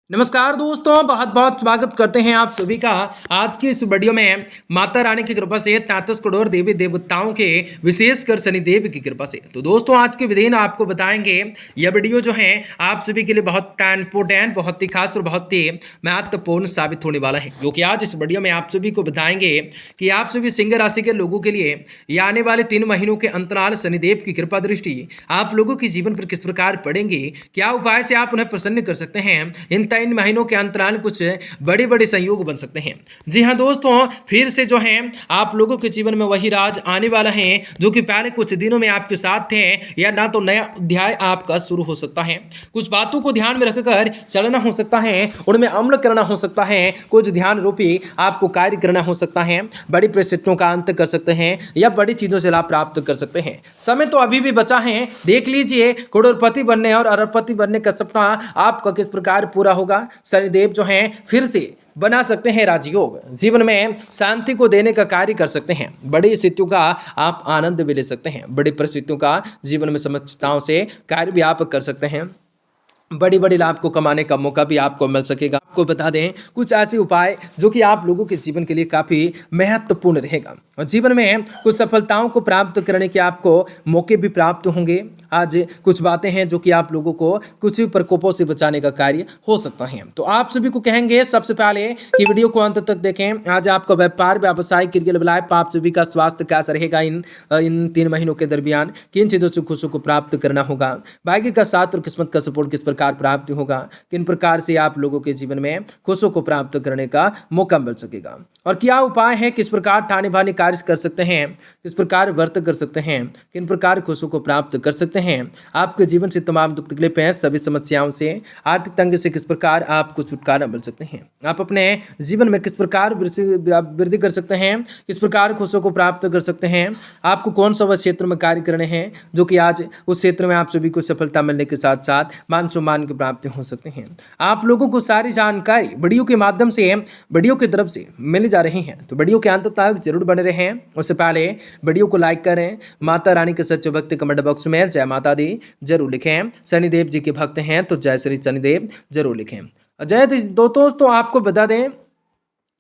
नमस्कार दोस्तों, बहुत बहुत स्वागत करते हैं आप सभी का आज की इस वीडियो में। माता रानी की कृपा से 33 करोड़ देवी देवताओं के विशेषकर शनिदेव की कृपा से। तो दोस्तों आज के विधि आपको बताएंगे। यह वीडियो जो है आप सभी के लिए बहुत इंपॉर्टेंट, बहुत ही खास और बहुत ही महत्वपूर्ण साबित होने वाला है, क्योंकि आज इस वीडियो में आप सभी को बताएंगे कि आप सभी सिंह राशि के लोगों के लिए ये आने वाले 3 महीनों के अंतराल शनिदेव की कृपा दृष्टि आप लोगों के जीवन पर किस प्रकार पड़ेंगे, क्या उपाय से आप उन्हें प्रसन्न कर सकते हैं। इन महीनों के अंतराल कुछ बड़े बड़े संयोग बन सकते हैं। जी हाँ दोस्तों, फिर से जो है आप लोगों के जीवन में वही राज आने वाला है जो कि पहले कुछ दिनों में आपके साथ थे, या ना तो नया अध्याय आपका शुरू हो सकता है। कुछ बातों को ध्यान में रखकर चलना हो सकता है, उनमें अमल करना हो सकता है, कुछ ध्यान रूपी आपको कार्य करना हो सकता है। बड़ी परिस्थितियों का अंत कर सकते हैं या बड़ी चीजों से लाभ प्राप्त कर सकते हैं। समय तो अभी भी बचा है, देख लीजिए करोड़पति बनने और अरबपति बनने का सपना आपका किस प्रकार पूरा होगा। शनिदेव जो हैं फिर से बना सकते हैं राजयोग, जीवन में शांति को देने का कार्य कर सकते हैं। बड़ी स्थितियों का आप आनंद भी ले सकते हैं, बड़ी परिस्थितियों का जीवन में समस्याओं से कार्य भी आप कर सकते हैं। बड़ी बड़ी लाभ को कमाने का मौका भी आपको मिल सकेगा। आपको बता दें कुछ ऐसे उपाय जो कि आप लोगों के जीवन के लिए काफ़ी महत्वपूर्ण रहेगा और जीवन में कुछ सफलताओं को प्राप्त करने के आपको मौके भी प्राप्त होंगे। आज कुछ बातें हैं जो कि आप लोगों को कुछ भी प्रकोपों से बचाने का कार्य हो सकता है। तो आप सभी को कहेंगे सबसे पहले कि वीडियो को अंत तक देखें। आज आपका व्यापार, व्यवसाय, क्रिकेट लाइफ, आप सभी का स्वास्थ्य कैसा रहेगा, इन 3 महीनों के दरमियान किन चीज़ों से खुशियों को प्राप्त करना होगा, भाग्य का साथ और किस्मत का सपोर्ट किस प्रकार प्राप्त होगा, किन प्रकार से आप लोगों के जीवन में खुशियों को प्राप्त करने का मौका मिल सकेगा और क्या उपाय है, किस प्रकार ठानी भानी कार्य कर सकते हैं, किस प्रकार व्रत कर सकते हैं, किन प्रकार खुशियों को प्राप्त कर सकते हैं। आपके जीवन से तमाम दुख तकलीफ हैं, सभी समस्याओं से, आर्थिक तंगी से किस प्रकार आपको छुटकारा मिल सकते हैं। आप अपने जीवन में किस प्रकार वृद्धि कर सकते हैं, किस प्रकार खुशियों को प्राप्त कर सकते हैं। आपको कौन सा वह क्षेत्र में कार्य करने हैं जो कि आज उस क्षेत्र में आप सभी को सफलता मिलने के साथ साथ मान सम्मान की प्राप्ति हो सकते हैं। आप लोगों को सारी जानकारी वीडियो के माध्यम से, वीडियो की तरफ से मिल जा रही हैं, तो वीडियो के अंत तक जरूर बने रहें। उससे पहले वीडियो को लाइक करें, माता रानी के सच्चे भक्त कमेंट बॉक्स में जय माता दी जरूर लिखें। शनिदेव जी के भक्त हैं तो जय श्री शनिदेव जरूर लिखें। जय दोस्तों, आपको बता दें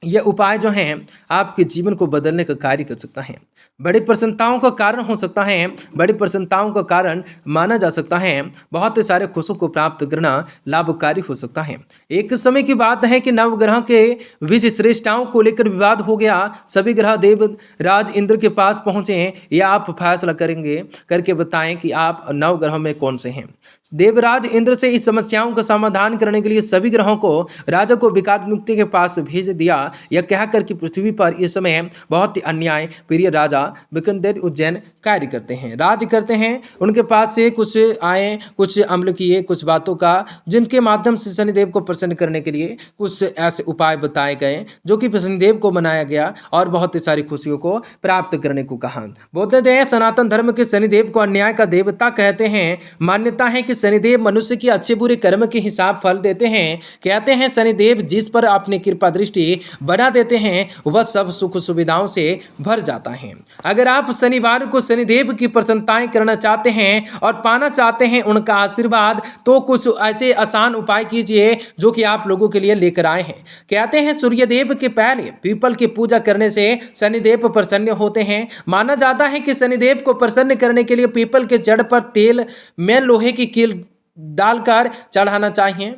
यह उपाय जो हैं आपके जीवन को बदलने का कार्य कर सकता है, बड़ी प्रसन्नताओं का कारण हो सकता है, बड़ी प्रसन्नताओं का कारण माना जा सकता है। बहुत सारे खुशियों को प्राप्त करना लाभकारी हो सकता है। एक समय की बात है कि नवग्रह के बीच श्रेष्ठताओं को लेकर विवाद हो गया। सभी ग्रह देवराज इंद्र के पास पहुंचे या आप फैसला करेंगे करके बताएं कि आप नवग्रह में कौन से हैं। देवराज इंद्र से इस समस्याओं का समाधान करने के लिए सभी ग्रहों को राजा को विकासमुक्ति के पास भेज दिया। यह कहकर कि पृथ्वी पर इस समय बहुत ही अन्याय प्रिय राजा विक्रमदेव उज्जैन कार्य करते हैं, राज करते हैं। उनके पास से कुछ आए, कुछ अमल किए, कुछ बातों का जिनके माध्यम से शनिदेव को प्रसन्न करने के लिए कुछ ऐसे उपाय बताए गए जो कि शनिदेव को मनाया गया और बहुत ही सारी खुशियों को प्राप्त करने को कहा। बोलते हैं सनातन धर्म के शनिदेव को अन्याय का देवता कहते हैं। मान्यता है कि शनिदेव मनुष्य के अच्छे बुरे कर्म के हिसाब फल देते हैं। कहते हैं शनिदेव जिस पर अपनी कृपा दृष्टि बना देते हैं वह सब सुख सुविधाओं से भर जाता है। अगर आप शनिवार को शनिदेव की प्रसन्नताएं करना चाहते हैं और पाना चाहते हैं उनका आशीर्वाद, तो कुछ ऐसे आसान उपाय कीजिए जो कि आप लोगों के लिए लेकर आए हैं। कहते हैं सूर्यदेव के पहले पीपल की पूजा करने से शनिदेव प्रसन्न होते हैं। माना जाता है कि शनिदेव को प्रसन्न करने के लिए पीपल के जड़ पर तेल में लोहे की कील डालकर चढ़ाना चाहिए।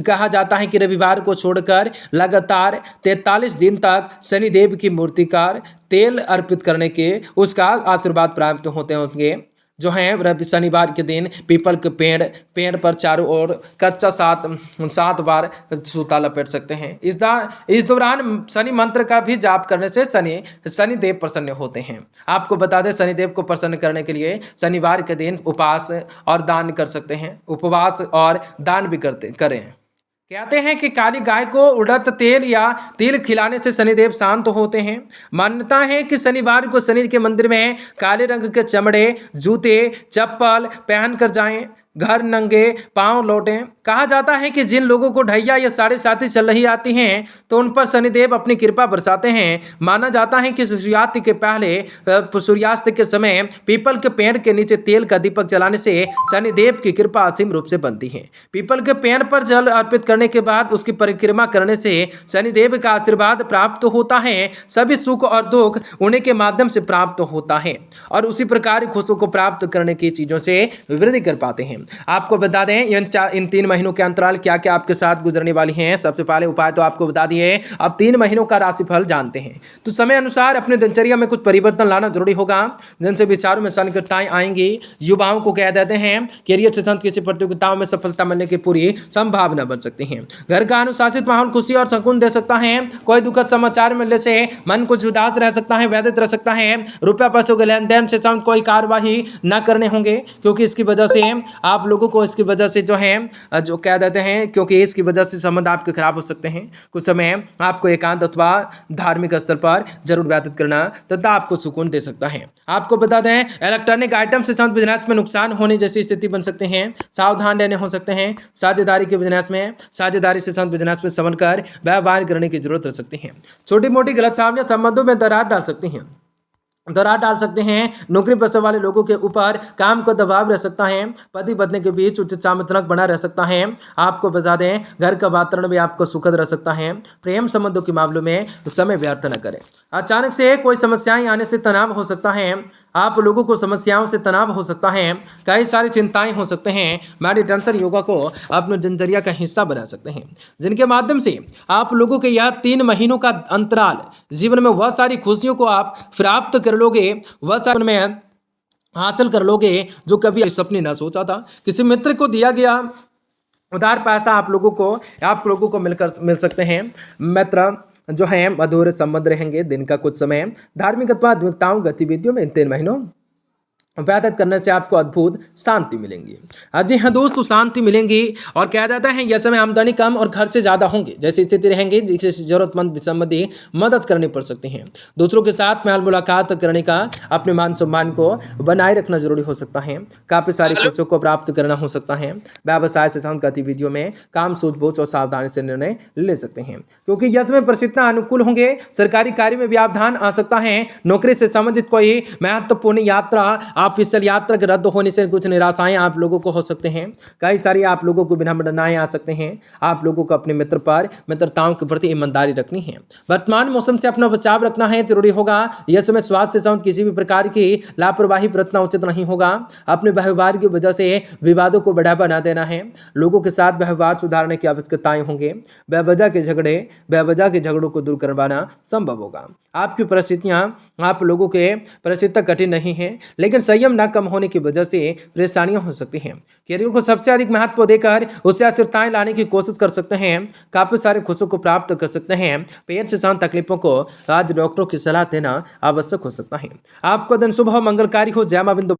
कहा जाता है कि रविवार को छोड़कर लगातार 43 दिन तक शनिदेव की मूर्तिकार तेल अर्पित करने के उसका आशीर्वाद प्राप्त होते होंगे। जो हैं शनिवार के दिन पीपल के पेड़ पर चारों ओर कच्चा 7 बार सूता लपेट सकते हैं। इस दौरान शनि मंत्र का भी जाप करने से शनिदेव प्रसन्न होते हैं। आपको बता दें शनिदेव को प्रसन्न करने के लिए शनिवार के दिन उपवास और दान कर सकते हैं, उपवास और दान भी करें। कहते हैं कि काली गाय को उड़द तेल या तिल खिलाने से शनिदेव शांत होते हैं। मान्यता है कि शनिवार को शनि के मंदिर में काले रंग के चमड़े, जूते, चप्पल पहन कर जाएं। घर नंगे पांव लौटें। कहा जाता है कि जिन लोगों को ढैया या साढ़े साथी चल रही आती हैं तो उन पर शनिदेव अपनी कृपा बरसाते हैं। माना जाता है कि सूर्यास्त के समय पीपल के पेड़ के नीचे तेल का दीपक जलाने से शनिदेव की कृपा असीम रूप से बनती है। पीपल के पेड़ पर जल अर्पित करने के बाद उसकी परिक्रमा करने से शनिदेव का आशीर्वाद प्राप्त होता है। सभी सुख और दुख उन्हीं के माध्यम से प्राप्त होता है और उसी प्रकार खुशियों को प्राप्त करने की चीजों से वृद्धि कर पाते हैं। आपको बता दें इन 3 महीनों के अंतराल क्या क्या आपके साथ गुजरने वाली हैं। सबसे पहले उपाय तो आपको बता दिए। अब 3 महीनों का राशिफल जानते हैं। तो समय अनुसार अपने दिनचर्या में कुछ परिवर्तन लाना जरूरी होगा, जिनसे विचारों में संकटताएं आएंगी। युवाओं को कह देते हैं कैरियर से संबंधित किसी प्रतियोगिताओं में सफलता मिलने की पूरी संभावना बन सकती है। घर का अनुशासित माहौल खुशी और सुकून दे सकता है। कोई दुखद समाचार मिलने से मन कुछ उदास रह सकता है, व्यथित रह सकता है। रुपया पैसों के लेन देन से संबंधित कोई कार्यवाही न करने होंगे, क्योंकि इसकी वजह से आप लोगों को इसकी वजह से जो कह देते हैं, क्योंकि इसकी वजह से संबंध आपके खराब हो सकते हैं। कुछ समय आपको एकांत अथवा धार्मिक स्थल पर जरूर व्यतीत करना तथा आपको सुकून दे सकता है। आपको बता दें इलेक्ट्रॉनिक आइटम से संबंधित बिजनेस में नुकसान होने जैसी स्थिति बन सकते हैं, सावधान रहने हो सकते हैं। साझेदारी के बिजनेस में साझेदारी से संबंधित बिजनेस में संभल कर व्यवहार करने की जरूरत रह सकती है। छोटी मोटी गलतफहमियां संबंधों में दरार डाल सकते हैं। नौकरी पेशे वाले लोगों के ऊपर काम का दबाव रह सकता है। पति पत्नी के बीच उचित सामंजस्य बना रह सकता है। आपको बता दें घर का वातावरण भी आपको सुखद रह सकता है। प्रेम संबंधों के मामलों में समय व्यर्थ न करें। अचानक से कोई समस्याएं आने से तनाव हो सकता है। आप लोगों को समस्याओं से तनाव हो सकता है। कई सारी चिंताएं हो सकते हैं। मेडिटेशन योगा को अपने दिनचर्या का हिस्सा बना सकते हैं, जिनके माध्यम से आप लोगों के यह 3 महीनों का अंतराल जीवन में वह सारी खुशियों को आप प्राप्त कर लोगे, वह सारी में हासिल कर लोगे जो कभी सपने न सोचा था। किसी मित्र को दिया गया उधार पैसा आप लोगों को मिल सकते हैं। मित्र जो है मधुर संबंध रहेंगे। दिन का कुछ समय धार्मिक अथवा आध्यात्मिक गतिविधियों में इन 3 महीनों व्यतीत करने से आपको अद्भुत शांति मिलेंगी। जी हाँ दोस्तों, शांति मिलेंगी और कहा जाता है यह समय आमदनी कम और खर्चे ज़्यादा होंगे जैसी स्थिति रहेंगे, जिससे जरूरतमंद संबंधी मदद करनी पड़ सकती है। दूसरों के साथ में मुलाकात करने का अपने मान सम्मान को बनाए रखना जरूरी हो सकता है। काफ़ी सारी खुशियों को प्राप्त करना हो सकता है। व्यवसाय से संबंधित गतिविधियों में काम सूझबूझ और सावधानी से निर्णय ले सकते हैं, क्योंकि यह समय परिस्थितियां अनुकूल होंगे। सरकारी कार्य में व्यवधान आ सकता है। नौकरी से संबंधित कोई महत्वपूर्ण यात्रा ऑफिशियल यात्रा के रद्द होने से कुछ निराशाएं आप लोगों को हो सकते हैं। कई सारी आप लोगों को विडंबनाएं आ सकते हैं। आप लोगों को अपने मित्रताओं के प्रति ईमानदारी रखनी है। वर्तमान मौसम से अपना बचाव रखना है जरूरी होगा। यह समय स्वास्थ्य से संबंधित किसी भी प्रकार की लापरवाही बरतना उचित नहीं होगा। अपने व्यवहार की वजह से विवादों को बढ़ावा न देना है। लोगों के साथ व्यवहार सुधारने की आवश्यकताएं होंगे। बेवजह के झगड़ों को दूर करवाना संभव होगा। आपकी परिस्थितियां आप लोगों के परिस्थितियां कठिन नहीं है, लेकिन संयम न कम होने की वजह से परेशानियां हो सकती हैं। कैरियर को सबसे अधिक महत्व देकर उससे अस्थिरताएं लाने की कोशिश कर सकते हैं। काफी सारे खुशियों को प्राप्त कर सकते हैं। पेट से संबंधित तकलीफों को आज डॉक्टरों की सलाह देना आवश्यक हो सकता है। आपका दिन शुभ हो, मंगलकारी हो। जय मां बिंदु।